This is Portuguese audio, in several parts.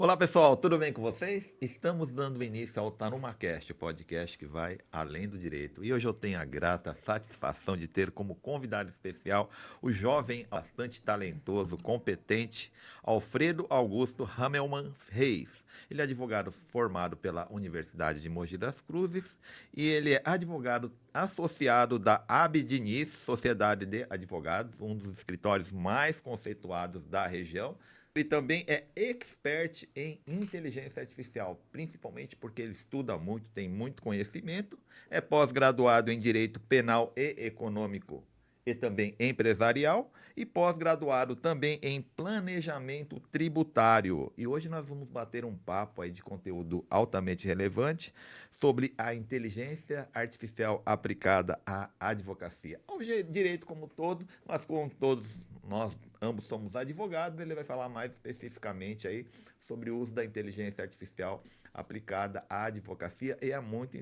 Olá pessoal, tudo bem com vocês? Estamos dando início ao TarumaCast, o podcast que vai além do direito. E hoje eu tenho a grata satisfação de ter como convidado especial o jovem, bastante talentoso, competente Alfredo Augusto Ramelman Reis. Ele é advogado formado pela Universidade de Mogi das Cruzes e ele é advogado associado da Abdiniz, Sociedade de Advogados, um dos escritórios mais conceituados da região. Ele também é expert em inteligência artificial, principalmente porque ele estuda muito, tem muito conhecimento, é pós-graduado em Direito Penal e Econômico e também empresarial e pós-graduado também em Planejamento Tributário. E hoje nós vamos bater um papo aí de conteúdo altamente relevante sobre a inteligência artificial aplicada à advocacia. Ao direito como um todo, mas como todos nós ambos somos advogados, ele vai falar mais especificamente aí sobre o uso da inteligência artificial aplicada à advocacia e é muito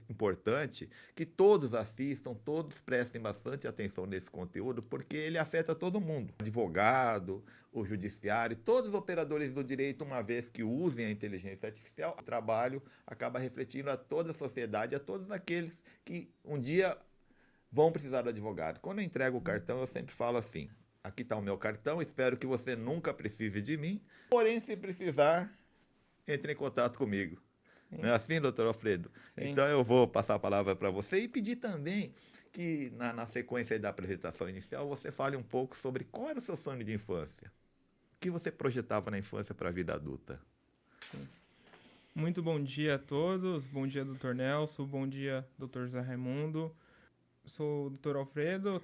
importante que todos assistam, todos prestem bastante atenção nesse conteúdo, porque ele afeta todo mundo. O advogado, o judiciário, todos os operadores do direito, uma vez que usem a inteligência artificial, o trabalho acaba refletindo a toda a sociedade, a todos aqueles que um dia vão precisar do advogado. Quando eu entrego o cartão, eu sempre falo assim: aqui está o meu cartão, espero que você nunca precise de mim, porém, se precisar, entre em contato comigo. Não Sim, é assim, doutor Alfredo? sim. Então eu vou passar a palavra para você e pedir também que, na sequência da apresentação inicial, você fale um pouco sobre qual era o seu sonho de infância. O que você projetava na infância para a vida adulta? Muito bom dia a todos. Bom dia, Dr. Nelson. Bom dia, Dr. Zé Raimundo. Sou o Dr. Alfredo.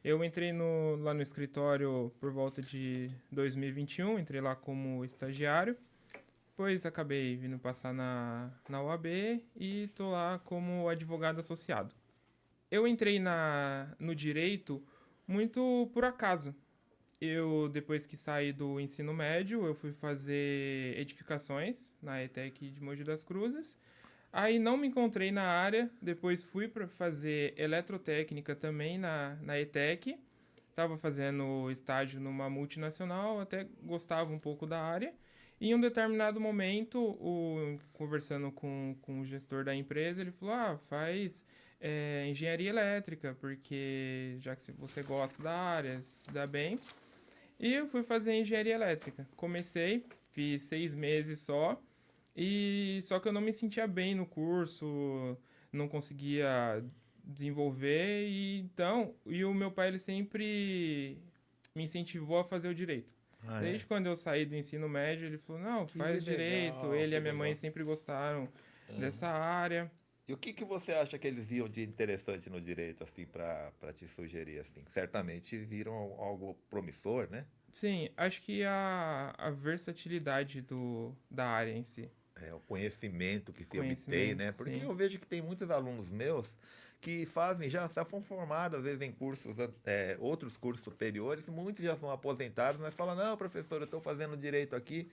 Eu entrei lá no escritório por volta de 2021. Entrei lá como estagiário. Depois acabei vindo passar na UAB e tô lá como advogado associado. Eu entrei no direito muito por acaso. Depois que saí do ensino médio, eu fui fazer edificações na ETEC de Mogi das Cruzes. Aí não me encontrei na área, depois fui para fazer eletrotécnica também na ETEC. Estava fazendo estágio numa multinacional, até gostava um pouco da área. E em um determinado momento, conversando com o gestor da empresa, ele falou: faz engenharia elétrica, porque já que você gosta da área, se dá bem. E eu fui fazer engenharia elétrica. Comecei, fiz 6 meses só, e só que eu não me sentia bem no curso, não conseguia desenvolver, e o meu pai ele sempre me incentivou a fazer o direito. Ah, é? Desde quando eu saí do ensino médio, ele falou: "Não, Que faz direito". legal, Ele e que a minha mãe legal. sempre gostaram dessa área. E o que você acha que eles viam de interessante no direito, assim, para te sugerir, assim? Certamente viram algo promissor, né? Sim, acho que a versatilidade da área em si. É, o conhecimento que se obtém, Conhecimento, né? Porque sim. eu vejo que tem muitos alunos meus que fazem, já são formados, às vezes, em cursos, outros cursos superiores, muitos já são aposentados, mas falam, não, professor, eu estou fazendo direito aqui,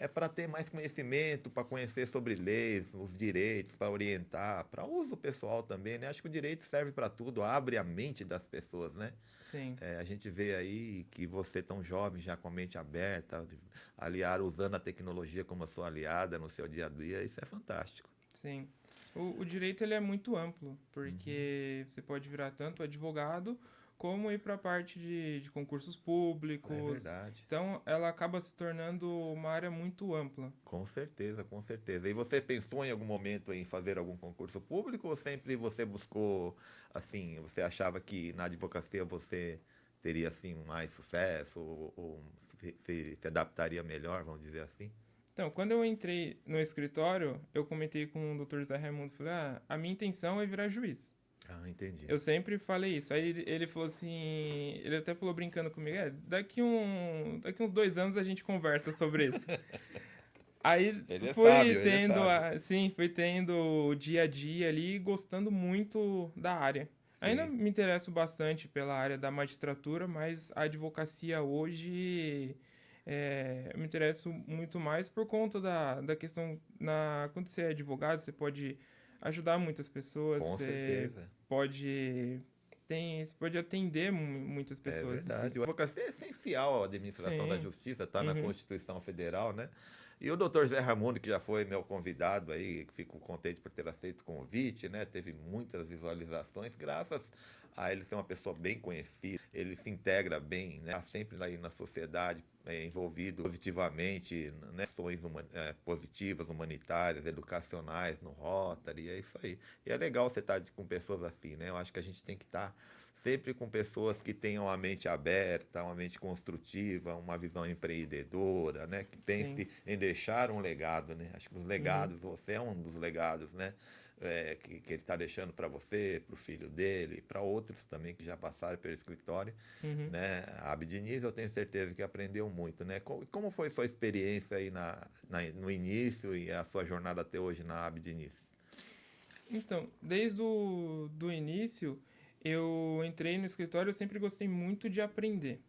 é para ter mais conhecimento, para conhecer sobre leis, os direitos, para orientar, para uso pessoal também, né? Acho que o direito serve para tudo, abre a mente das pessoas, né? Sim, A gente vê aí que você tão jovem, já com a mente aberta, aliar, usando a tecnologia como a sua aliada no seu dia a dia, isso é fantástico. sim. O direito ele é muito amplo, porque você pode virar tanto advogado como ir para a parte de concursos É públicos. verdade. Então, ela acaba se tornando uma área muito ampla. Com certeza, com certeza. E você pensou em algum momento em fazer algum concurso público ou sempre você buscou, assim, você achava que na advocacia você teria, assim, mais sucesso ou se adaptaria melhor, vamos dizer assim? Então, quando eu entrei no escritório, eu comentei com o Dr. Zé Raimundo, falei: a minha intenção é virar juiz. Ah, entendi. Eu sempre falei isso. Aí ele falou assim, ele até falou brincando comigo: daqui uns 2 anos a gente conversa sobre isso. Aí Ele é fui sábio, ele é tendo, sábio. sim, fui tendo o dia a dia ali, gostando muito da área. Ainda Sim, me interesso bastante pela área da magistratura, mas a advocacia hoje eu me interesso muito mais por conta da questão, quando você é advogado, você pode ajudar muitas pessoas, com certeza. pode, você pode atender muitas É pessoas em si. verdade. A advocacia é essencial à administração da Sim, justiça, está na uhum, Constituição Federal, né? E o doutor Zé Raimundo, que já foi meu convidado aí, fico contente por ter aceito o convite, né? Teve muitas visualizações, graças a ele ser uma pessoa bem conhecida, ele se integra bem, né? Tá sempre aí na sociedade, envolvido positivamente, né? Ações positivas, humanitárias, educacionais no Rotary, é isso aí. E é legal você estar com pessoas assim, né? Eu acho que a gente tem que estar sempre com pessoas que tenham a mente aberta, uma mente construtiva, uma visão empreendedora, né? Que Sim. pense em deixar um legado, né? Acho que os Uhum. legados, você é um dos legados, né? Que ele está deixando para você, para o filho dele, para outros também que já passaram pelo escritório, Uhum. né? A Abdiniz, eu tenho certeza que aprendeu muito, né? Como foi sua experiência aí no início e a sua jornada até hoje na Abdiniz? Então, desde o do início, eu entrei no escritório, eu sempre gostei muito de aprender.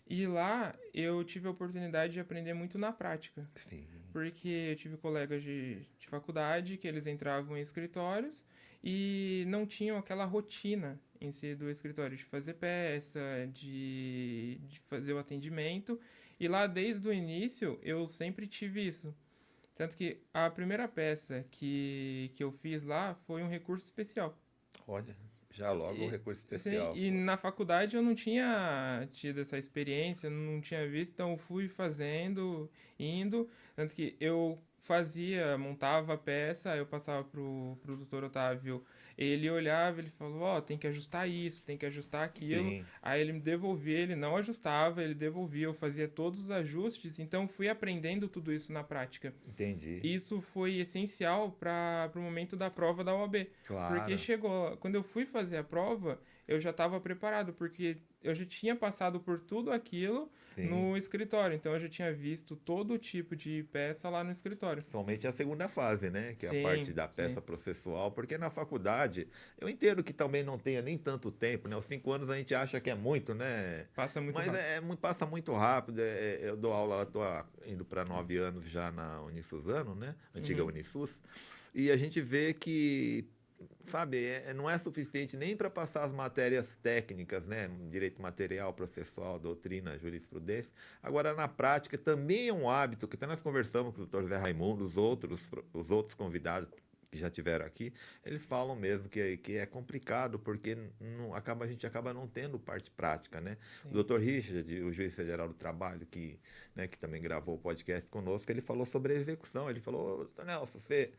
E lá eu tive a oportunidade de aprender muito na prática. Sim, Porque eu tive colegas de faculdade que eles entravam em escritórios e não tinham aquela rotina em si do escritório de fazer peça, de fazer o atendimento. E lá desde o início eu sempre tive isso. Tanto que a primeira peça que eu fiz lá foi um recurso especial. olha, já logo o E, recurso sim, especial. e na faculdade eu não tinha tido essa experiência, não tinha visto, então eu fui fazendo, indo, tanto que eu fazia, montava a peça, eu passava pro doutor Otávio, ele olhava, ele falou, ó, tem que ajustar isso, tem que ajustar aquilo, Sim, aí ele me devolvia, ele não ajustava, ele devolvia, eu fazia todos os ajustes, então fui aprendendo tudo isso na prática. entendi. Isso foi essencial para o momento da prova da OAB. Porque Claro, chegou, quando eu fui fazer a prova, eu já estava preparado, porque eu já tinha passado por tudo aquilo sim. no escritório. Então eu já tinha visto todo tipo de peça lá no escritório. Somente a segunda fase, né? Que é a parte Sim, da sim. peça processual, porque na faculdade, eu entendo que também não tenha nem tanto tempo, né? Os 5 anos a gente acha que é muito, né? Passa muito Mas rápido. passa muito rápido. Eu dou aula, estou indo para 9 anos já na Unisuzano, né? Antiga Uhum. Unisus. E a gente vê que, sabe, não é suficiente nem para passar as matérias técnicas, né? Direito material, processual, doutrina, jurisprudência. Agora, na prática, também é um hábito, que até nós conversamos com o doutor Zé Raimundo, os outros convidados que já tiveram aqui, eles falam mesmo que é complicado, porque não, a gente acaba não tendo parte prática, né? O Sim. doutor Richard, o juiz federal do trabalho, que também gravou o podcast conosco, ele falou sobre a execução. Ele falou, doutor Nelson, você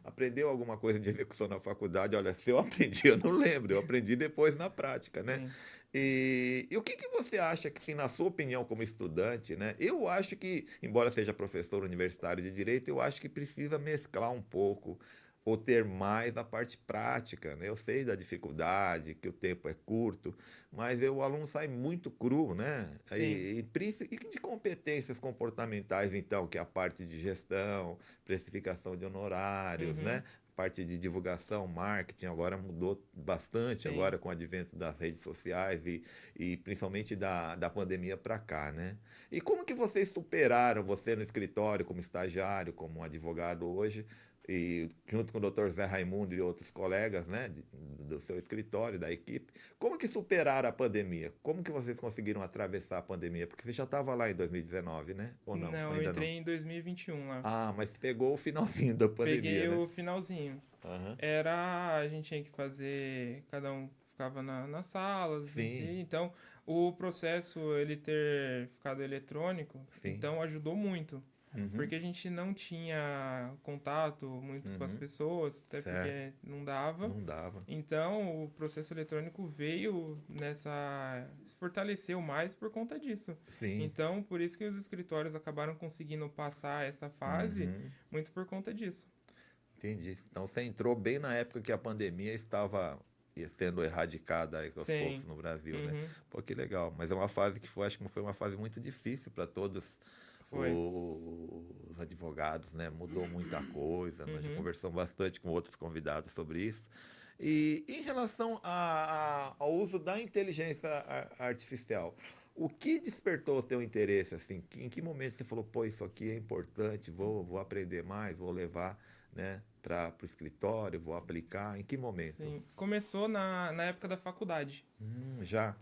aprendeu alguma coisa de execução na faculdade? Olha, se eu aprendi, eu não lembro, eu aprendi depois na prática, né? Sim. E o que você acha que, assim, na sua opinião como estudante, né? Eu acho que, embora seja professor universitário de direito, eu acho que precisa mesclar um pouco ou ter mais a parte prática, né? Eu sei da dificuldade, que o tempo é curto, mas o aluno sai muito cru, né? Sim. E de competências comportamentais, então, que é a parte de gestão, precificação de honorários, Uhum. né? Parte de divulgação, marketing, agora mudou bastante Sim. agora com o advento das redes sociais e principalmente da pandemia para cá, né? E como que vocês superaram, você no escritório, como estagiário, como um advogado hoje, e junto com o doutor Zé Raimundo e outros colegas, né, do seu escritório, da equipe, como que superaram a pandemia? Como que vocês conseguiram atravessar a pandemia? Porque você já estava lá em 2019, né? Ou não? Não, eu Ainda não? entrei em 2021 lá. Ah, mas pegou o finalzinho da pandemia, Peguei né? o finalzinho. Aham. A gente tinha que fazer, cada um ficava nas salas em si, Sim, então o processo ele ter ficado eletrônico, sim. então ajudou muito, Uhum, porque a gente não tinha contato muito com as uhum. pessoas, até Certo. porque não dava, Não dava. então o processo eletrônico veio nessa, fortaleceu mais por conta disso. Sim. Então, por isso que os escritórios acabaram conseguindo passar essa fase, Uhum. muito por conta disso. Entendi. Então você entrou bem na época que a pandemia estava sendo erradicada aí aos poucos Sim. no Brasil, né? Uhum. Pô, que legal. Mas é uma fase que foi, acho que foi uma fase muito difícil para todos Foi. os advogados, né? Mudou muita coisa. Nós já Uhum. conversamos bastante com outros convidados sobre isso. E em relação ao uso da inteligência artificial, o que despertou o teu interesse, assim? Em que momento você falou, pô, isso aqui é importante, vou aprender mais, vou levar, né, para o escritório, vou aplicar? Em que momento? Sim. Começou na época da faculdade. Já.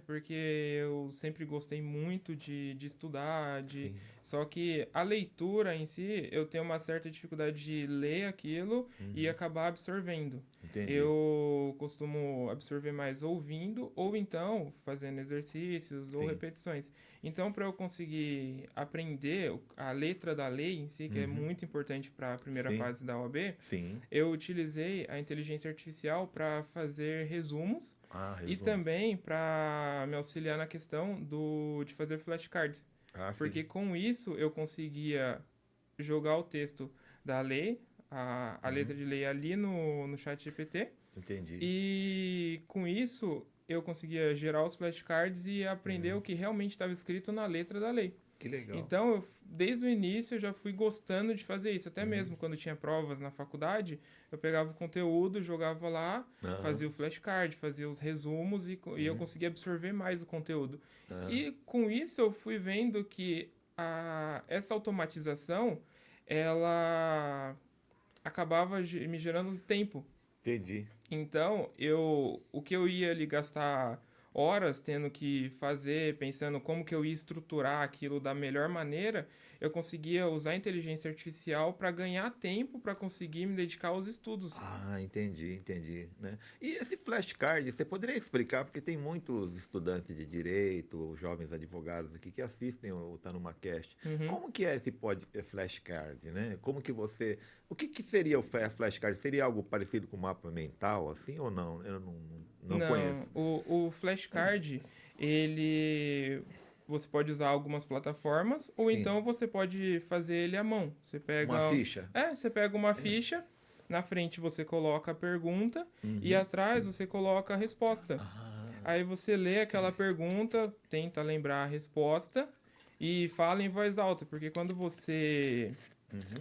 Porque eu sempre gostei muito de estudar, Sim. Só que a leitura em si, eu tenho uma certa dificuldade de ler aquilo e acabar absorvendo. Entendi. Eu costumo absorver mais ouvindo ou então fazendo exercícios ou Sim. repetições. Então, para eu conseguir aprender a letra da lei em si, que é Uhum. muito importante para a primeira Sim. fase da OAB, Sim. eu utilizei a inteligência artificial para fazer resumos Ah, e resumo. também para me auxiliar na questão de fazer flashcards. Ah, sim. Porque com isso eu conseguia jogar o texto da lei, a letra de lei ali no chat GPT, Entendi. e com isso eu conseguia gerar os flashcards e aprender o que realmente estava escrito na letra da lei. Que legal. Então, desde o início, eu já fui gostando de fazer isso. Até mesmo quando tinha provas na faculdade, eu pegava o conteúdo, jogava lá, Aham. fazia o flashcard, fazia os resumos e eu conseguia absorver mais o conteúdo. E com isso, eu fui vendo que essa automatização, ela acabava me gerando tempo. Entendi. Então, o que eu ia ali gastar horas tendo que fazer, pensando como que eu ia estruturar aquilo da melhor maneira, eu conseguia usar a inteligência artificial para ganhar tempo para conseguir me dedicar aos estudos. Ah, entendi, né? E esse flashcard, você poderia explicar, porque tem muitos estudantes de direito, ou jovens advogados aqui que assistem o TanumaCast. Uhum. Como que é esse flashcard, né? Como que você... O que que seria o flashcard? Seria algo parecido com o mapa mental, assim, ou não? Eu não conheço. Não, o flashcard, ele você pode usar algumas plataformas ou Sim. então você pode fazer ele à mão. Uma ficha? Você pega uma ficha, na frente você coloca a pergunta e Uhum. atrás você coloca a resposta. Ah, Aí você lê aquela pergunta, tenta lembrar a resposta e fala em voz alta, porque quando você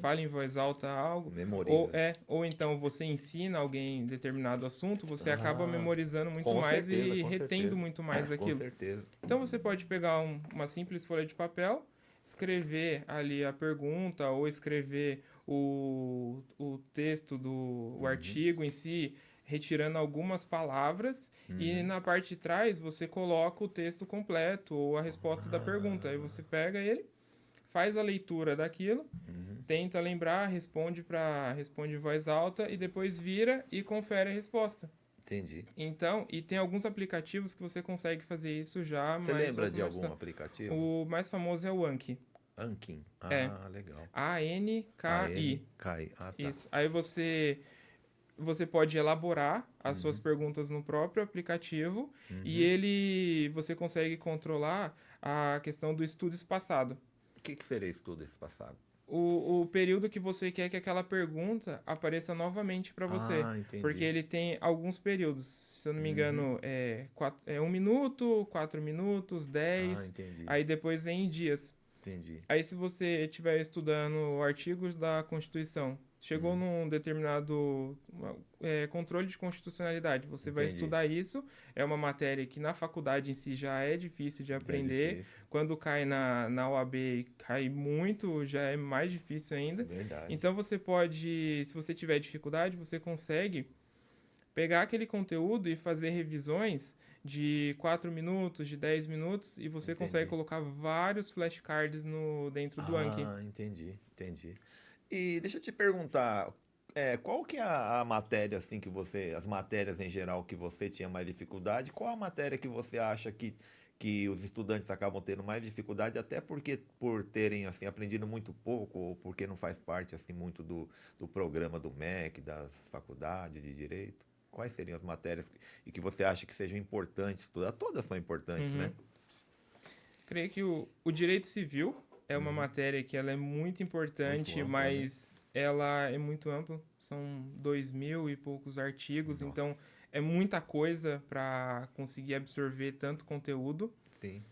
fala em voz alta algo, memoriza. ou então você ensina alguém determinado assunto, você acaba Ah, memorizando muito com mais certeza, e com retendo certeza. muito mais Com aquilo. certeza. Então você pode pegar uma simples folha de papel, escrever ali a pergunta ou escrever o texto o artigo em si, retirando algumas palavras e na parte de trás você coloca o texto completo ou a resposta da pergunta. Aí você pega ele, faz a leitura daquilo, tenta lembrar, responde em voz alta e depois vira e confere a resposta. Entendi. Então, e tem alguns aplicativos que você consegue fazer isso já Você mais lembra de algum automatização. aplicativo? O mais famoso é o Anki. Ankin. É Ah, legal. ANKI. ANKI. Ah, tá. Isso. Aí você pode elaborar as suas perguntas no próprio aplicativo e você consegue controlar a questão do estudo espaçado. O que que seria isso tudo esse passado? O período que você quer que aquela pergunta apareça novamente para você. Ah, Porque entendi. ele tem alguns períodos. Se eu não me engano, é 1 minuto, 4 minutos, Ah, 10. entendi. Aí depois vem em dias. Entendi. Aí se você estiver estudando artigos da Constituição, chegou num determinado controle de constitucionalidade, você vai Entendi. estudar isso, é uma matéria que na faculdade em si já é difícil de É aprender, difícil. quando cai na OAB cai muito, já é mais difícil ainda. Verdade. Então você pode, se você tiver dificuldade, você consegue pegar aquele conteúdo e fazer revisões de 4 minutos, de 10 minutos, e você consegue Entendi. colocar vários flashcards dentro do Anki. Ah, entendi. E deixa eu te perguntar, qual que é a matéria, assim, que você, as matérias em geral que você tinha mais dificuldade, qual a matéria que você acha que os estudantes acabam tendo mais dificuldade, até porque por terem, assim, aprendido muito pouco, ou porque não faz parte, assim, muito do programa do MEC, das faculdades de Direito? Quais seriam as matérias que você acha que sejam importantes estudar? Todas são importantes, Uhum. né? Creio que o direito civil é uma matéria que ela é muito importante, Muito ampla, né? mas ela é muito ampla. São 2.000 e poucos artigos, Nossa, então é muita coisa para conseguir absorver tanto conteúdo. sim.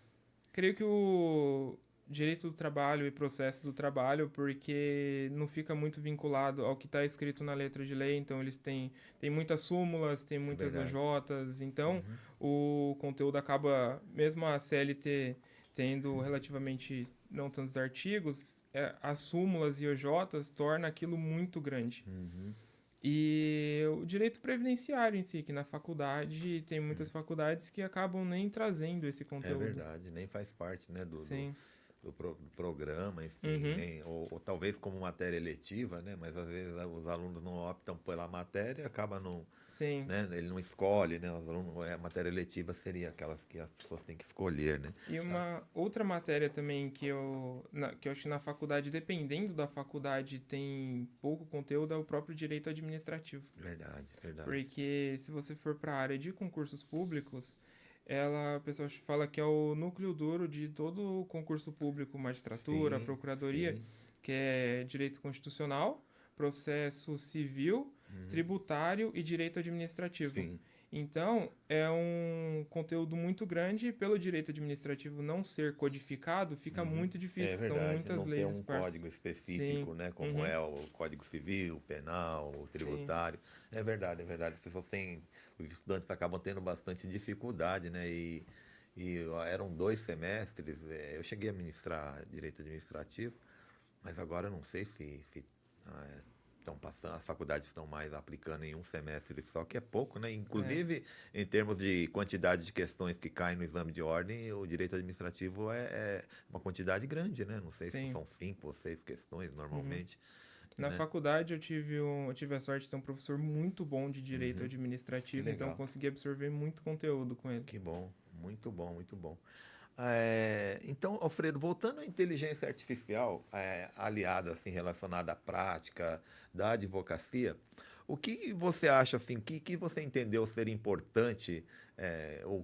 Creio que o direito do trabalho e processo do trabalho, porque não fica muito vinculado ao que está escrito na letra de lei, então eles têm muitas súmulas, tem É muitas verdade. OJs, então o conteúdo acaba, mesmo a CLT tendo relativamente não tantos artigos, as súmulas e OJs torna aquilo muito grande. E o direito previdenciário em si, que na faculdade tem muitas faculdades que acabam nem trazendo esse É conteúdo. verdade, nem faz parte, né, Sim. do programa, enfim, Uhum. ou talvez como matéria eletiva, né? Mas às vezes os alunos não optam pela matéria, acaba não, Sim. né? Ele não escolhe, né? Os alunos, a matéria eletiva seria aquelas que as pessoas têm que escolher, né? E uma outra matéria também que eu acho que na faculdade, dependendo da faculdade, tem pouco conteúdo, é o próprio direito administrativo. Verdade, verdade. Porque se você for para a área de concursos públicos, a pessoa fala que é o núcleo duro de todo o concurso público, magistratura, Sim, procuradoria, sim, que é direito constitucional, processo civil, tributário e direito administrativo. sim. Então, é um conteúdo muito grande e pelo direito administrativo não ser codificado, fica muito É difícil, são verdade, muitas não tem leis um esparsas. código Sim, específico, né, como uhum, é o Código Civil, Penal, o sim, Tributário. É verdade, é verdade. As pessoas têm, os estudantes acabam tendo bastante dificuldade, né, e ó, eram 2 semestres. Eu cheguei a ministrar Direito Administrativo, mas agora eu não sei se estão passando, as faculdades estão mais aplicando em um semestre só, que é pouco, né? é, Inclusive, em termos de quantidade de questões que caem no exame de ordem, o direito administrativo é uma quantidade grande, né? Não sei se sim. são 5 ou 6 questões Uhum. normalmente, Na né? faculdade eu tive a sorte de ter um professor muito bom de direito Que administrativo, então eu legal. consegui absorver muito conteúdo com ele. Que bom. Muito bom, muito bom. Então, Alfredo, voltando à inteligência artificial, aliada assim relacionada à prática da advocacia, o que você acha assim, que você entendeu ser importante, ou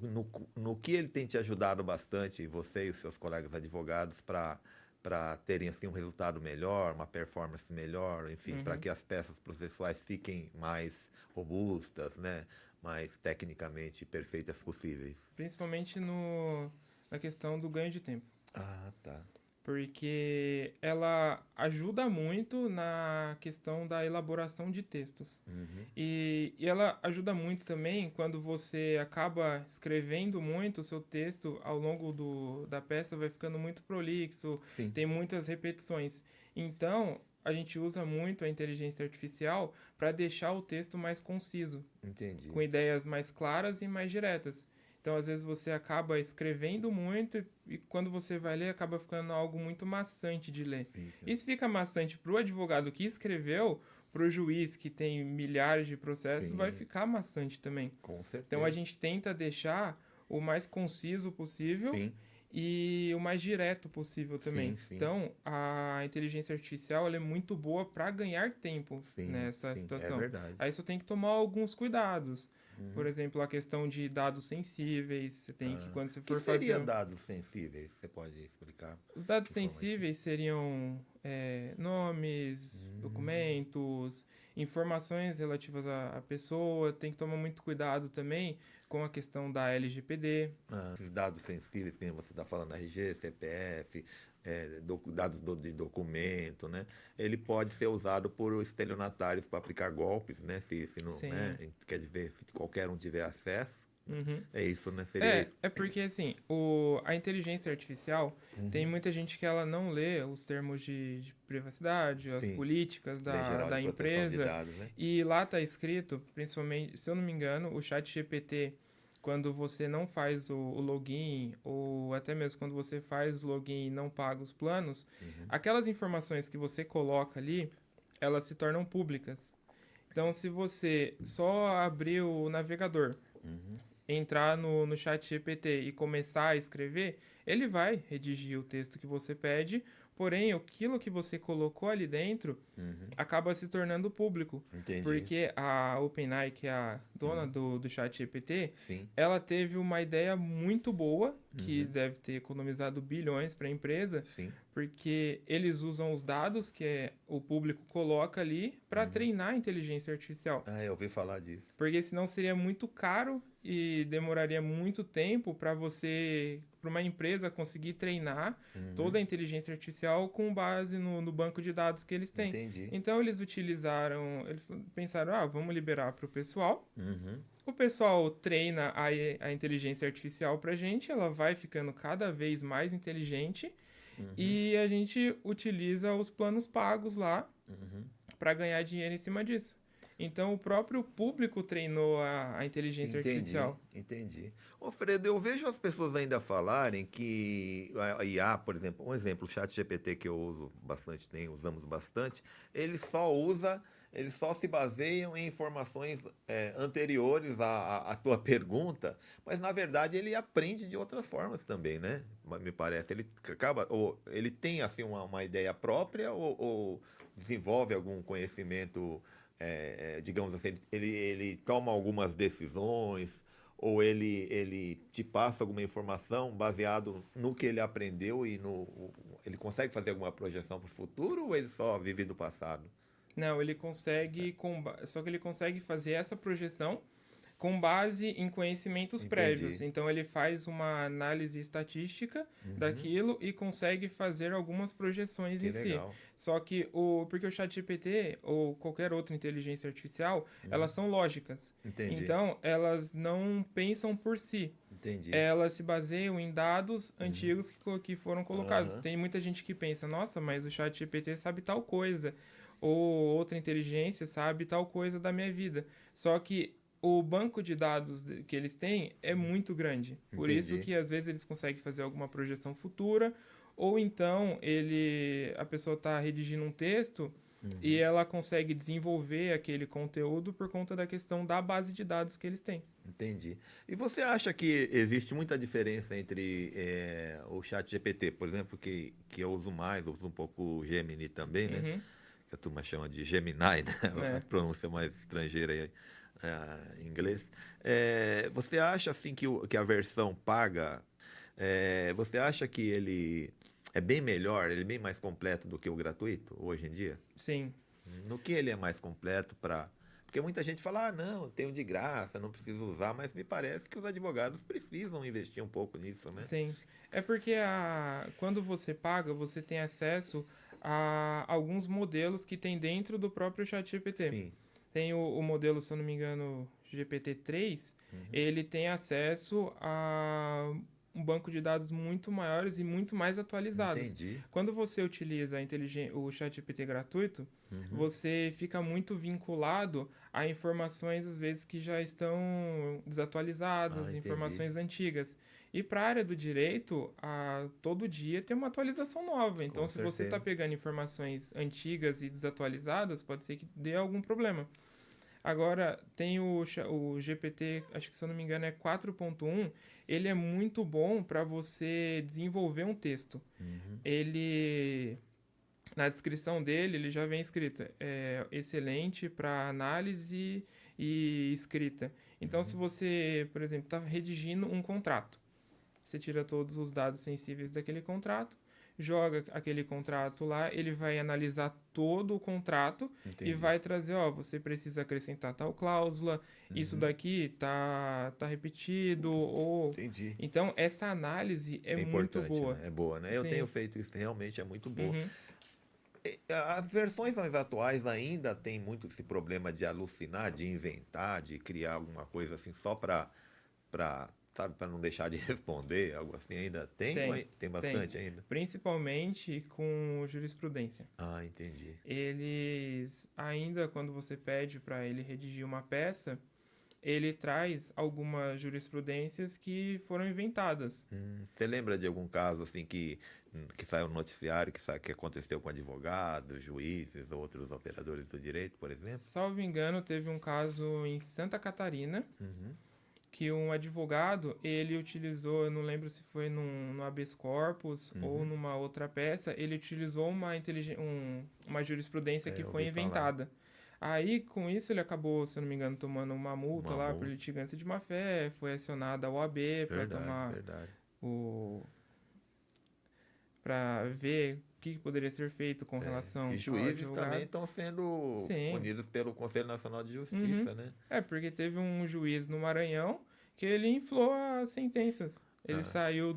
no que ele tem te ajudado bastante, você e os seus colegas advogados, para terem assim um resultado melhor, uma performance melhor, enfim, para Uhum. que as peças processuais fiquem mais robustas, né, mais tecnicamente perfeitas possíveis? Principalmente na questão do ganho de tempo. Ah, tá. Porque ela ajuda muito na questão da elaboração de textos. Uhum. E ela ajuda muito também quando você acaba escrevendo muito, o seu texto ao longo da peça vai ficando muito prolixo, Sim, tem muitas repetições. Então, a gente usa muito a inteligência artificial para deixar o texto mais conciso, entendi. com ideias mais claras e mais diretas. Então, às vezes, você acaba escrevendo muito e quando você vai ler, acaba ficando algo muito maçante de ler. Fica. Isso fica maçante para o advogado que escreveu, para o juiz que tem milhares de processos, vai Sim, ficar maçante também. com Então, a certeza. gente tenta deixar o mais conciso possível Sim, e o mais direto possível sim, também. sim, Então, a inteligência artificial ela é muito boa para ganhar tempo sim, nessa sim, é situação. verdade. Aí só tem que tomar alguns cuidados. Por exemplo, a questão de dados sensíveis, você tem que, Ah, quando você o que for seria fazer. dados sensíveis? Você pode explicar Os dados de forma mais simples? sensíveis seriam nomes, documentos, informações relativas à pessoa. Tem que tomar muito cuidado também com a questão da LGPD. Esses dados sensíveis que você está falando, RG, CPF, dados de documento, né? Ele pode ser usado por estelionatários para aplicar golpes, né? Se não, né? Sim. Quer dizer, se qualquer um tiver acesso, Uhum. é isso, né? Seria isso. É porque assim, a inteligência artificial tem Uhum. muita gente que ela não lê os termos de privacidade, as Sim, políticas Lei Geral de da Proteção de empresa, Dados, né? e lá tá escrito, principalmente, se eu não me engano, o chat GPT, quando você não faz o login, ou até mesmo quando você faz o login e não paga os planos, aquelas informações que você coloca ali, elas se tornam públicas. Então, se você só abrir o navegador, entrar no chat GPT e começar a escrever, ele vai redigir o texto que você pede, porém, aquilo que você colocou ali dentro acaba se tornando público. Entendi. Porque a OpenAI, que é a dona do chat GPT, Sim. ela teve uma ideia muito boa, que deve ter economizado bilhões para a empresa, Sim. porque eles usam os dados que o público coloca ali para treinar a inteligência artificial. Ah, eu ouvi falar disso. Porque senão seria muito caro e demoraria muito tempo para uma empresa conseguir treinar toda a inteligência artificial com base no banco de dados que eles têm. Entendi. Então eles pensaram, vamos liberar para o pessoal. Uhum. O pessoal treina a inteligência artificial para a gente, ela vai ficando cada vez mais inteligente e a gente utiliza os planos pagos lá para ganhar dinheiro em cima disso. Então, o próprio público treinou a inteligência artificial. Entendi. Ô, Fredo, eu vejo as pessoas ainda falarem que a IA, por exemplo, um exemplo, o chat GPT que eu uso bastante, usamos bastante, ele só usa, eles só se baseiam em informações anteriores à tua pergunta, mas na verdade ele aprende de outras formas também, né? Me parece. Ele acaba, ou ele tem assim uma ideia própria ou desenvolve algum conhecimento, digamos assim, ele toma algumas decisões ou ele te passa alguma informação baseado no que ele aprendeu e ele consegue fazer alguma projeção para o futuro ou ele só vive do passado? Não, ele consegue, só que ele consegue fazer essa projeção com base em conhecimentos prévios. Entendi. Então ele faz uma análise estatística Uhum, daquilo e consegue fazer algumas projeções que em si. legal. Só que porque o ChatGPT ou qualquer outra inteligência artificial, Uhum, elas são lógicas. entendi. Então elas não pensam por si. Entendi. Elas se baseiam em dados Uhum, antigos que foram colocados. aham, Tem muita gente que pensa, nossa, mas o ChatGPT sabe tal coisa, ou outra inteligência sabe tal coisa da minha vida. Só que o banco de dados que eles têm é muito grande. Por isso entendi. que às vezes eles conseguem fazer alguma projeção futura, ou então a pessoa está redigindo um texto e Uhum, ela consegue desenvolver aquele conteúdo por conta da questão da base de dados que eles têm. entendi. E você acha que existe muita diferença entre o chat GPT, por exemplo, que eu uso mais, eu uso um pouco o Gemini também, né? Uhum, Que a turma chama de Gemini, né? A né? pronúncia mais estrangeira aí, em inglês. Você acha assim que a versão paga, você acha que ele é bem melhor, ele é bem mais completo do que o gratuito hoje em dia? Sim, No que ele é mais completo para. Porque muita gente fala, ah, não, tenho de graça, não preciso usar, mas me parece que os advogados precisam investir um pouco nisso, né? sim. É porque quando você paga, você tem acesso a alguns modelos que tem dentro do próprio ChatGPT. Sim. Tem o modelo, se eu não me engano, GPT-3, Uhum. ele tem acesso a um banco de dados muito maiores e muito mais atualizados. Entendi. Quando você utiliza o ChatGPT gratuito, Uhum. você fica muito vinculado a informações, às vezes, que já estão Ah, desatualizadas, entendi. informações antigas. E para a área do direito, todo dia tem uma atualização nova. Então, Com se você está certeza. pegando informações antigas e desatualizadas, pode ser que dê algum problema. Agora, tem o GPT, acho que se eu não me engano é 4.1, ele é muito bom para você desenvolver um texto. Uhum. Ele, na descrição dele, ele já vem escrito, excelente para análise e escrita. Então, se Uhum. você, por exemplo, está redigindo um contrato, você tira todos os dados sensíveis daquele contrato, joga aquele contrato lá, ele vai analisar todo o contrato e Entendi. vai trazer, ó, você precisa acrescentar tal cláusula, isso Uhum. daqui tá repetido, ou... Entendi. Então, essa análise é É muito importante, boa. né? É boa, né? Eu tenho Sim. feito isso, realmente é muito boa. Uhum. As versões mais atuais ainda tem muito esse problema de alucinar, de inventar, de criar alguma coisa assim só sabe, para não deixar de responder, algo assim ainda tem ou Tem, tem tem. bastante ainda? Principalmente com jurisprudência. Ah, entendi. Eles, ainda quando você pede para ele redigir uma peça, ele traz algumas jurisprudências que foram inventadas. Você lembra de algum caso assim que saiu no noticiário, que aconteceu com advogados, juízes, outros operadores do direito, por exemplo? Salvo engano, teve um caso em Santa Catarina Uhum. que um advogado, ele utilizou, eu não lembro se foi no habeas corpus ou Uhum. numa outra peça, ele utilizou uma jurisprudência que Eu foi ouvi falar. inventada. Aí, com isso, ele acabou, se eu não me engano, tomando uma multa Uma lá por multa. litigância de má-fé, foi acionada a OAB para Verdade, tomar verdade. o para ver o que poderia ser feito com E relação ao juízes também advogado. estão sendo Sim. punidos pelo Conselho Nacional de Uhum. Justiça, né? É, porque teve um juiz no Maranhão que ele inflou as sentenças. Ele Ah, saiu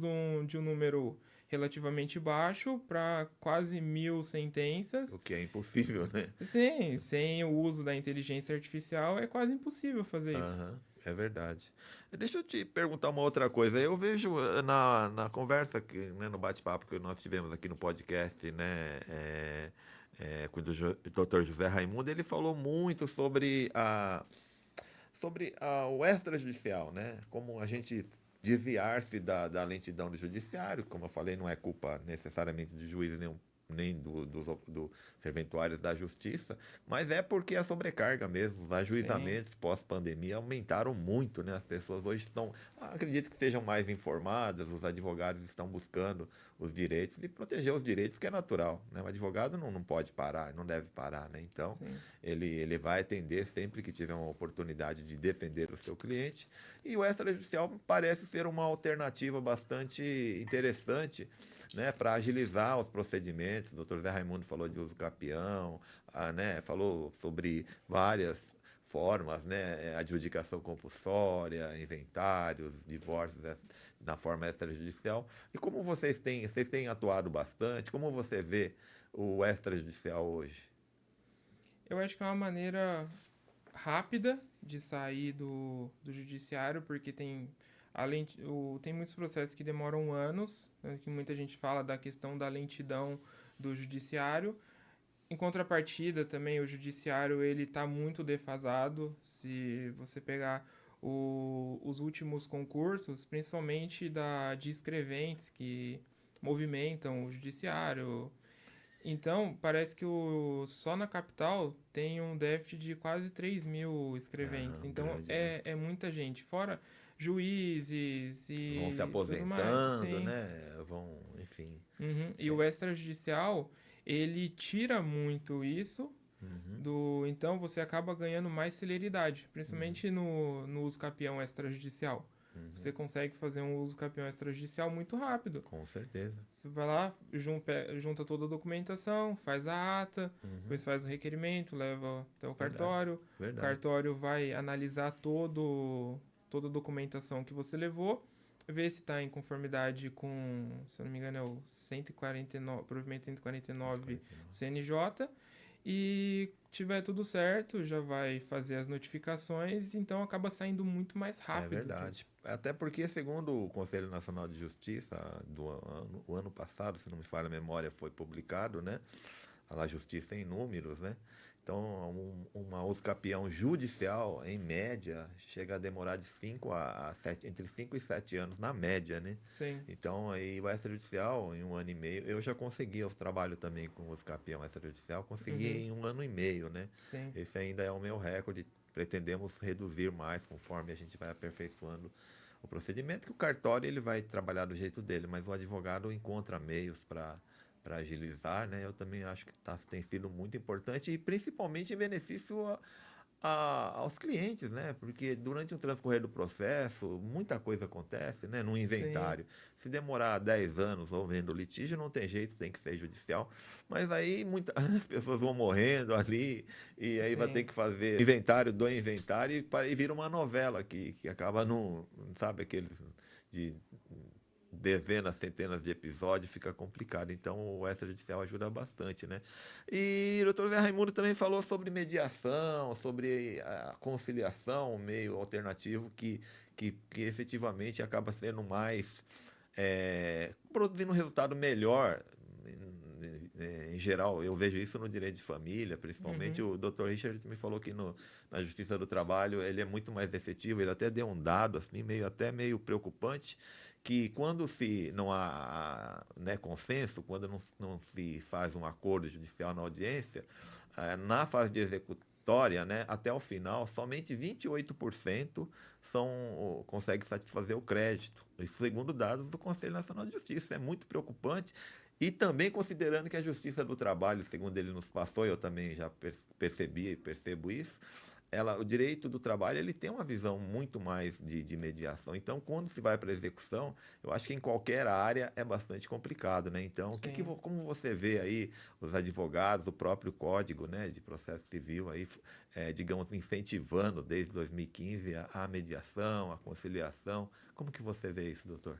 de um número relativamente baixo para quase 1.000 o sentenças. que é impossível, né? Sim, sem o uso da inteligência artificial é quase impossível fazer isso. Aham, é verdade. Deixa eu te perguntar uma outra coisa. Eu vejo na conversa, no bate-papo que nós tivemos aqui no podcast, né? com o Dr. José Raimundo, ele falou muito sobre o extrajudicial, né? Como a gente desviar-se da lentidão do judiciário, como eu falei, não é culpa necessariamente de juiz nem dos serventuários da justiça, mas é porque a sobrecarga mesmo, os Sim, ajuizamentos pós-pandemia aumentaram muito, né? As pessoas hoje estão, acredito que estejam mais informadas, os advogados estão buscando os direitos e proteger os direitos, que é natural, né? O advogado não pode parar, não deve parar, né? Então, sim. ele vai atender sempre que tiver uma oportunidade de defender o seu cliente. E o extrajudicial parece ser uma alternativa bastante interessante, né, para agilizar os procedimentos. O doutor Zé Raimundo falou de uso capião, né, falou sobre várias formas, né, adjudicação compulsória, inventários, divórcios na forma extrajudicial. E como vocês têm atuado bastante, como você vê o extrajudicial hoje? Eu acho que é uma maneira rápida de sair do judiciário, porque tem muitos processos que demoram anos, né, que muita gente fala da questão da lentidão do judiciário. Em contrapartida, também o judiciário ele está muito defasado. Se você pegar os últimos concursos, principalmente de escreventes que movimentam o judiciário, então, parece que só na capital tem um déficit de quase 3.000 escreventes. Então, Grande, né? é muita gente. Fora juízes Vão se e tudo mais. aposentando, Sim. né? Vão, enfim. Uhum. E o extrajudicial, ele tira muito isso Uhum, Então, você acaba ganhando mais celeridade, uhum, principalmente no uso capião extrajudicial. Você uhum. consegue fazer um uso capião extrajudicial muito rápido. Com certeza. Você vai lá, junta toda a documentação, faz a ata, Uhum. depois faz o requerimento, leva até o Verdade, cartório. O verdade. cartório vai analisar toda a documentação que você levou, ver se está em conformidade com, se eu não me engano, é o 149, provimento 149 149. CNJ. E tiver tudo certo, já vai fazer as notificações, então acaba saindo muito mais É rápido tudo. verdade. Até porque, segundo o Conselho Nacional de Justiça, o ano passado, se não me falha a memória, foi publicado, né? A Justiça em números, né? Então, uma usucapião judicial, em média, chega a demorar de 5 a 7, entre 5 e 7 anos, na média, né? Sim. Então, aí o extrajudicial, em um ano e meio, eu já consegui, eu trabalho também com usucapião extrajudicial, consegui Uhum. em um ano e meio, né? Sim. Esse ainda é o meu recorde, pretendemos reduzir mais conforme a gente vai aperfeiçoando o procedimento, que o cartório ele vai trabalhar do jeito dele, mas o advogado encontra meios para agilizar, né? Eu também acho que tem sido muito importante e principalmente em benefício aos clientes, né? Porque durante o transcorrer do processo, muita coisa acontece, né? No Sim. inventário. Se demorar 10 anos envolvendo litígio, não tem jeito, tem que ser judicial. Mas aí as pessoas vão morrendo ali, e aí vai ter Sim. que fazer inventário do inventário e vira uma novela que acaba no, sabe, aqueles de dezenas, centenas de episódios, fica complicado. Então o extrajudicial ajuda bastante, né? E o doutor Zé Raimundo também falou sobre mediação, sobre a conciliação, um meio alternativo que efetivamente acaba sendo mais, produzindo um resultado melhor. Em geral, eu vejo isso no direito de família, principalmente Uhum. o Dr. Richard me falou que na Justiça do Trabalho ele é muito mais efetivo, ele até deu um dado assim, até meio preocupante, que quando se não há, né, consenso, quando não se faz um acordo judicial na audiência, na fase de executória, né, até o final, somente 28% consegue satisfazer o crédito. Isso segundo dados do Conselho Nacional de Justiça. É muito preocupante. E também considerando que a Justiça do Trabalho, segundo ele nos passou, eu também já percebi e percebo isso, o direito do trabalho ele tem uma visão muito mais de mediação. Então, quando se vai para a execução, eu acho que em qualquer área é bastante complicado, né? Então, Sim. como você vê aí os advogados, o próprio Código, né, de Processo Civil aí, digamos, incentivando desde 2015 a mediação, a conciliação. Como que você vê isso, doutor?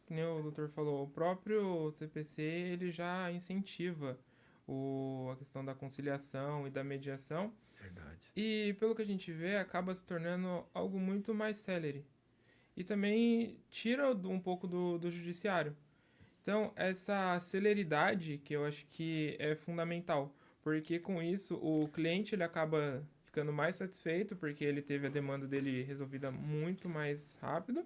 Que nem o doutor falou, o próprio CPC ele já incentiva a questão da conciliação e da mediação. Verdade. E pelo que a gente vê, acaba se tornando algo muito mais célere. E também tira um pouco do judiciário. Então, essa celeridade que eu acho que é fundamental, porque com isso o cliente ele acaba ficando mais satisfeito, porque ele teve a demanda dele resolvida muito mais rápido.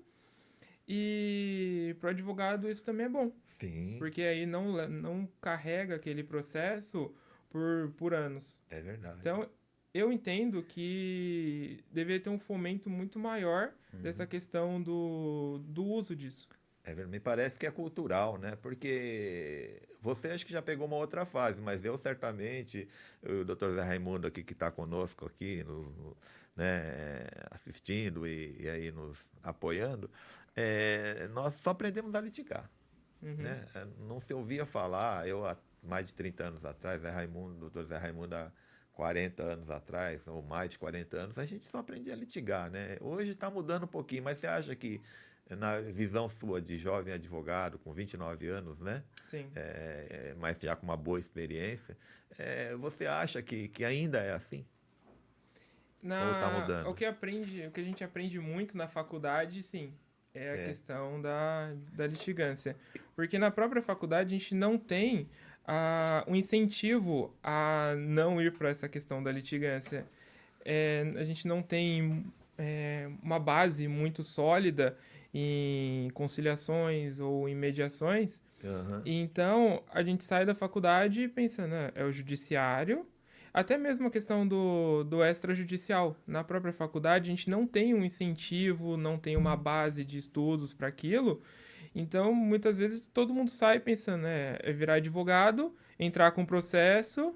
E para o advogado isso também é bom, Sim, porque aí não carrega aquele processo por anos. é verdade. Então, eu entendo que deveria ter um fomento muito maior dessa questão do uso disso. É verdade. Me parece que é cultural, né? Porque você acho que já pegou uma outra fase, mas eu certamente, o doutor Zé Raimundo aqui que está conosco aqui, né, assistindo e aí nos apoiando, nós só aprendemos a litigar, Uhum, né? Não se ouvia falar, eu há mais de 30 anos atrás, Zé Raimundo, doutor Zé Raimundo há 40 anos atrás, ou mais de 40 anos, a gente só aprendia a litigar, né? Hoje está mudando um pouquinho, mas você acha que, na visão sua de jovem advogado, com 29 anos, né? sim. Mas já com uma boa experiência, você acha que ainda é assim? Ou está O mudando? que o que a gente aprende muito na faculdade, sim, é a É, questão da litigância. Porque na própria faculdade a gente não tem um incentivo a não ir para essa questão da litigância. A gente não tem uma base muito sólida em conciliações ou em mediações. aham, E então a gente sai da faculdade pensando, é o judiciário, até mesmo a questão do extrajudicial. Na própria faculdade a gente não tem um incentivo, não tem uma base de estudos para aquilo. Então muitas vezes todo mundo sai pensando, é virar advogado, entrar com processo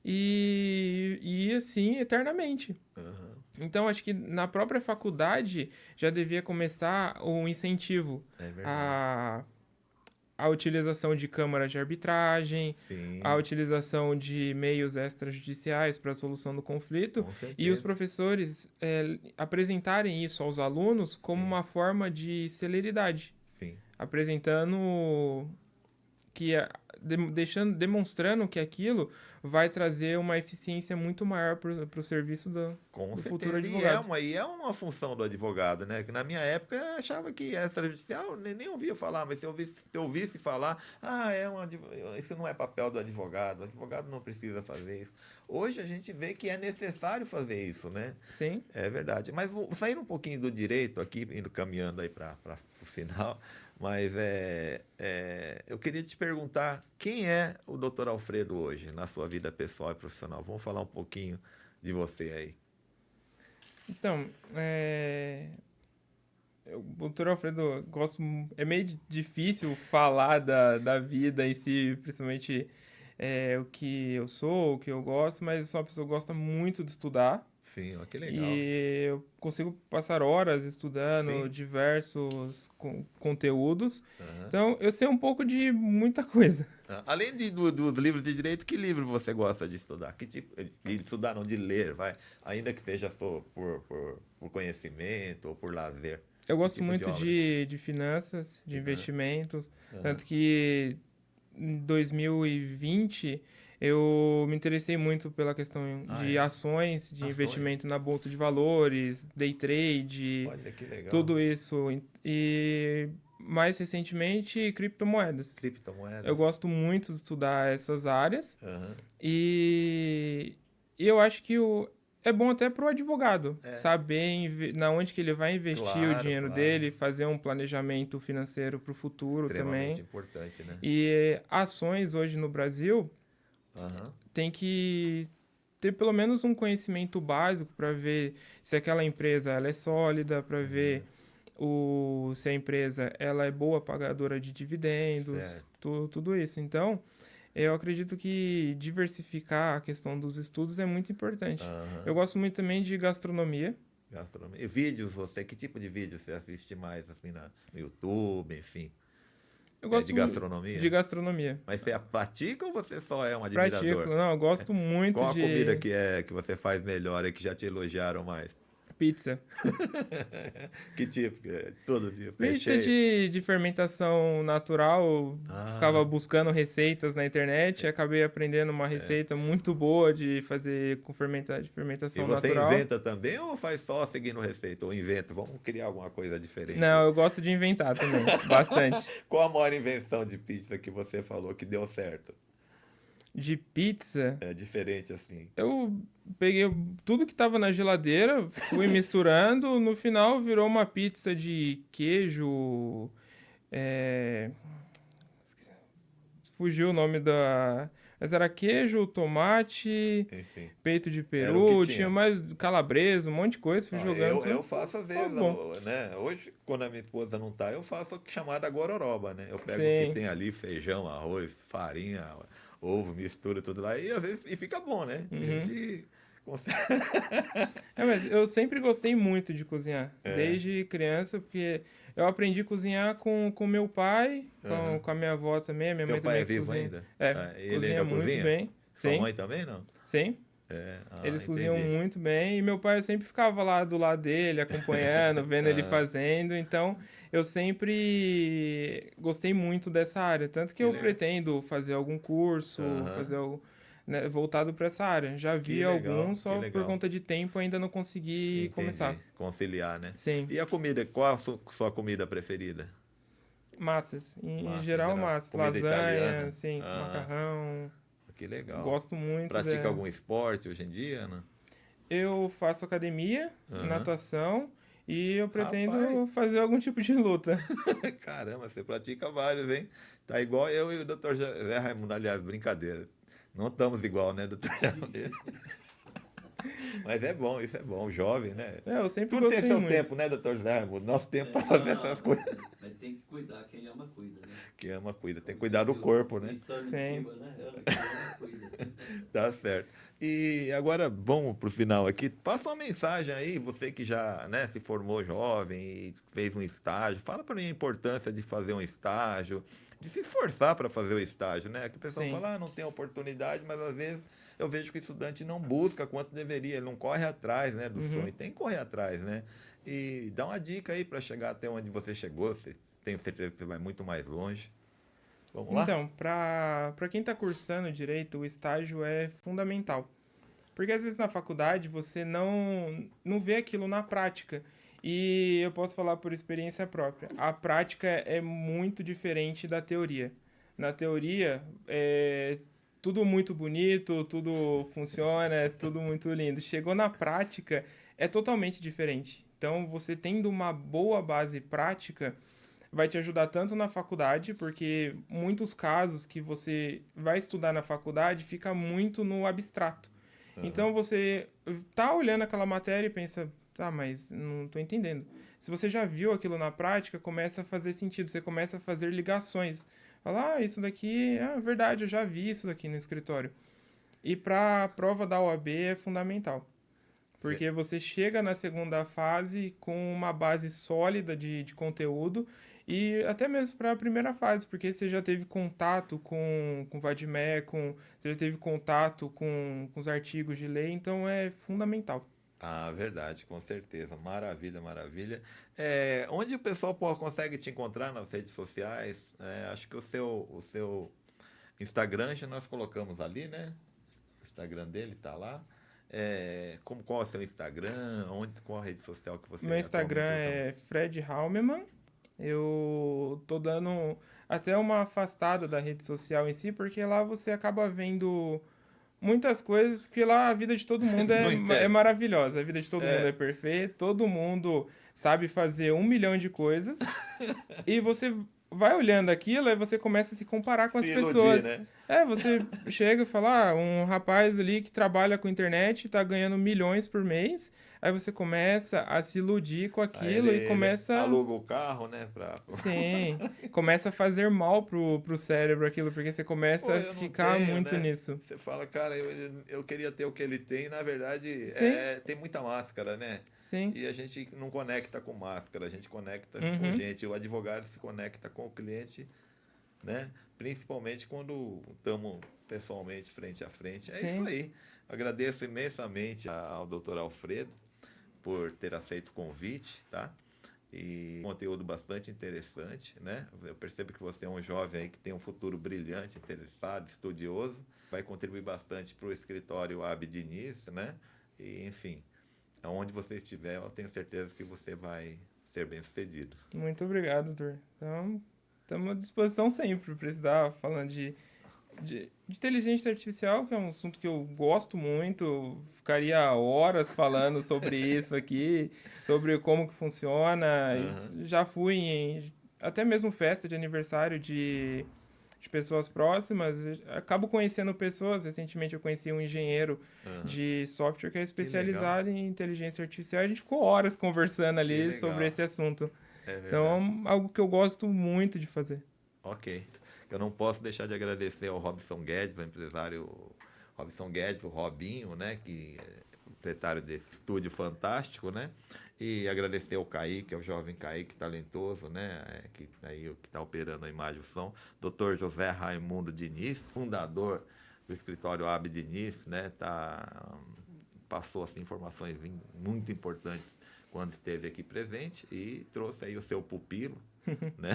e assim eternamente. aham, Então, acho que na própria faculdade já devia começar o incentivo é verdade. à, à utilização de câmaras de arbitragem, à Sim, utilização de meios extrajudiciais para a solução do conflito, com e os certeza. professores apresentarem isso aos alunos como Sim, uma forma de celeridade, sim. apresentando que demonstrando que aquilo vai trazer uma eficiência muito maior para o serviço Com do futuro certeza. advogado. E é uma função do advogado, né? Que na minha época eu achava que extrajudicial, nem ouvia falar, mas se eu ouvisse falar, isso não é papel do advogado, o advogado não precisa fazer isso. Hoje a gente vê que é necessário fazer isso, né? Sim. É verdade. Mas vou sair um pouquinho do direito aqui, indo caminhando aí para o final, mas eu queria te perguntar quem é o doutor Alfredo hoje, na sua vida pessoal e profissional? Vamos falar um pouquinho de você aí. Então, o doutor Alfredo, é meio difícil falar da vida em si, principalmente o que eu sou, o que eu gosto, mas eu sou uma pessoa que gosta muito de estudar. Sim, ó, que legal. E eu consigo passar horas estudando Sim. diversos conteúdos. Aham. Então, eu sei um pouco de muita coisa. Além dos livros de direito, que livro você gosta de estudar? Que tipo de estudar, não de ler, vai? Ainda que seja só por conhecimento ou por lazer. Eu Que gosto tipo de muito obra? de finanças, de Finan- investimentos. Aham. Tanto que em 2020 eu me interessei muito pela questão Ah, de é? ações, de Ações? investimento na bolsa de valores, day trade, Olha que legal. tudo isso. E mais recentemente, criptomoedas. Eu Criptomoedas? gosto muito de estudar essas áreas Aham. e, e eu acho que é bom até para o advogado É, saber na onde que ele vai investir o claro, dinheiro claro. dele, fazer um planejamento financeiro para o futuro Extremamente também. importante, né? E ações hoje no Brasil Aham. tem que ter pelo menos um conhecimento básico para ver se aquela empresa ela é sólida, para ver se a empresa ela é boa pagadora de dividendos, Certo. tudo isso. Então, eu acredito que diversificar a questão dos estudos é muito importante. Eu Aham. gosto muito também de gastronomia. Gastronomia. E vídeos, que tipo de vídeo você assiste mais, assim, no YouTube, enfim? Eu É de gosto de gastronomia? gastronomia. Mas você pratica ou você só é um Pratico, admirador? não, eu gosto muito Qual a comida de que você faz melhor e que já te elogiaram mais? Pizza. Que tipo? Todo tipo. Pizza Recheio. de fermentação natural. Ficava Ah, buscando receitas na internet. E acabei aprendendo uma receita muito boa de fazer com de e fermentação você natural. inventa também ou faz só seguindo receita? Ou inventa? Vamos criar alguma coisa diferente Não, aí. eu gosto de inventar também. Bastante. Qual a maior invenção de pizza que você falou que deu certo? De pizza. É diferente assim. Eu peguei tudo que tava na geladeira, fui misturando, no final virou uma pizza de queijo. É... Fugiu o nome da. Mas era queijo, tomate, Enfim, peito de era o que peru, tinha tinha. mais calabresa, um monte de coisa, fui Ah, jogando eu tudo. faço às Tava vezes, bom. né? Hoje, quando a minha esposa não tá, eu faço a chamada gororoba, né? Eu pego o que Sim. tem ali, feijão, arroz, farinha, ovo, mistura tudo lá e às vezes e fica bom, né? A Uhum. gente consegue. É, mas eu sempre gostei muito de cozinhar, É, desde criança, porque eu aprendi a cozinhar com meu pai, aham. com a minha avó também, a minha Seu mãe pai é também vivo cozinha. ainda? É, Ah, ele cozinha ainda muito cozinha? bem. Sua Sim, mãe também não? sim. É, ah, Eles cozinham entendi. muito bem e meu pai eu sempre ficava lá do lado dele, acompanhando, vendo ele Ah, fazendo. Então, eu sempre gostei muito dessa área, tanto que que eu legal. pretendo fazer algum curso, Aham. fazer algo, né, voltado para essa área. Já vi Que legal, alguns, que só por legal. conta de tempo ainda não consegui Entendi. começar. Conciliar, né? Sim, E a comida? Qual a sua comida preferida? massas, em Massa, em geral geral. massas, Comida lasanha, italiana? assim, Ah, macarrão. que legal. Gosto muito. Pratica algum esporte hoje em dia, né? Eu faço academia, Aham. natação e eu Rapaz, pretendo fazer algum tipo de luta. caramba, você pratica vários, hein? Tá igual eu e o Dr. Zé Raimundo, aliás, brincadeira. Não estamos igual, né, doutor Raimundo? Mas é bom, isso é bom, jovem, né? É, eu sempre Tudo tem gostei seu muito. tempo, né, doutor Zé Raimundo? Nosso tempo para Não, fazer essas não, coisas. mas tem que cuidar, quem ama cuida, né? Que ama, cuida. Tem que Como cuidar do dizia corpo, o né? Insano Sim. Tiba, né? Quem ama cuida. Tá certo. E agora vamos pro final aqui. Passa uma mensagem aí, você que já, né, se formou jovem e fez um estágio. Fala para mim a importância de fazer um estágio, de se esforçar para fazer o estágio, né? Que o pessoal Sim. fala, ah, não tem oportunidade, mas às vezes eu vejo que o estudante não busca quanto deveria, ele não corre atrás, né, do Uhum. sonho. Tem que correr atrás, né? E dá uma dica aí para chegar até onde você chegou. Tenho certeza que você vai muito mais longe. Vamos lá? Então, para quem está cursando direito, o estágio é fundamental. Porque às vezes na faculdade você não vê aquilo na prática. E eu posso falar por experiência própria. A prática é muito diferente da teoria. Na teoria, é tudo muito bonito, tudo funciona, é tudo muito lindo. Chegou na prática, é totalmente diferente. Então, você tendo uma boa base prática, vai te ajudar tanto na faculdade, porque muitos casos que você vai estudar na faculdade fica muito no abstrato. Aham. Então você tá olhando aquela matéria e pensa, tá, mas não tô entendendo. Se você já viu aquilo na prática, começa a fazer sentido, você começa a fazer ligações. Fala, ah, isso daqui, é verdade, eu já vi isso daqui no escritório. E para a prova da OAB é fundamental. Fe- Porque você chega na segunda fase com uma base sólida de conteúdo e até mesmo para a primeira fase, porque você já teve contato com o Vadmecum, você já teve contato com os artigos de lei, então é fundamental. Ah, verdade, com certeza. Maravilha, maravilha. Onde o pessoal consegue te encontrar nas redes sociais? Acho que o seu Instagram já nós colocamos ali, né? O Instagram dele tá lá. Qual é o seu Instagram? Qual a rede social que Meu você Instagram atualmente usa? é Fred Haumeman. Eu tô dando até uma afastada da rede social em si, porque lá você acaba vendo muitas coisas, porque lá a vida de todo mundo Não é entendo. maravilhosa, a vida de todo mundo É, é perfeita, todo mundo sabe fazer 1 milhão de coisas, e você vai olhando aquilo e você começa a se comparar com se as iludir, pessoas. né? Você chega e fala, ah, um rapaz ali que trabalha com internet tá ganhando milhões por mês, aí você começa a se iludir com Aí aquilo e ele começa. aluga o carro, né? Sim, começa a fazer mal pro cérebro aquilo, porque você Pô, começa a eu não ficar tenho, muito né? nisso. Você fala, cara, eu queria ter o que ele tem, na verdade, Sim, tem muita máscara, né? sim. E a gente não conecta com máscara, a gente conecta com Uhum. gente. O advogado se conecta com o cliente, né? Principalmente quando estamos pessoalmente frente a frente. É isso Sim. aí. Agradeço imensamente ao doutor Alfredo por ter aceito o convite, tá? E conteúdo bastante interessante, né? Eu percebo que você é um jovem aí que tem um futuro brilhante, interessado, estudioso, vai contribuir bastante para o escritório AB Diniz, né? E, enfim, aonde você estiver, eu tenho certeza que você vai ser bem-sucedido. Muito obrigado, doutor. Então, estamos à disposição sempre, precisar, falando de inteligência artificial, que é um assunto que eu gosto muito, ficaria horas falando sobre isso aqui, sobre como que funciona. Aham. Já fui em até mesmo festa de aniversário de pessoas próximas, acabo conhecendo pessoas. Recentemente eu conheci um engenheiro Aham. de software que é Que legal. especializado em inteligência artificial. A gente ficou horas conversando Que ali sobre legal. esse assunto. É verdade. Então, é algo que eu gosto muito de fazer. Ok. Eu não posso deixar de agradecer ao Robson Guedes, ao empresário Robson Guedes, o Robinho, né, que é proprietário desse estúdio fantástico, né? E agradecer ao Kaique, ao jovem Kaique, talentoso, né? Que aí que está operando a imagem e o som. Dr. José Raimundo Diniz, fundador do escritório AB Diniz, né? Passou assim, informações muito importantes quando esteve aqui presente e trouxe aí o seu pupilo, né?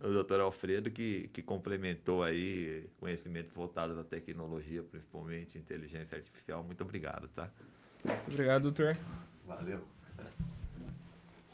O doutor Alfredo, que complementou aí conhecimento voltado da tecnologia, principalmente inteligência artificial. Muito obrigado, tá? Obrigado, doutor. Valeu.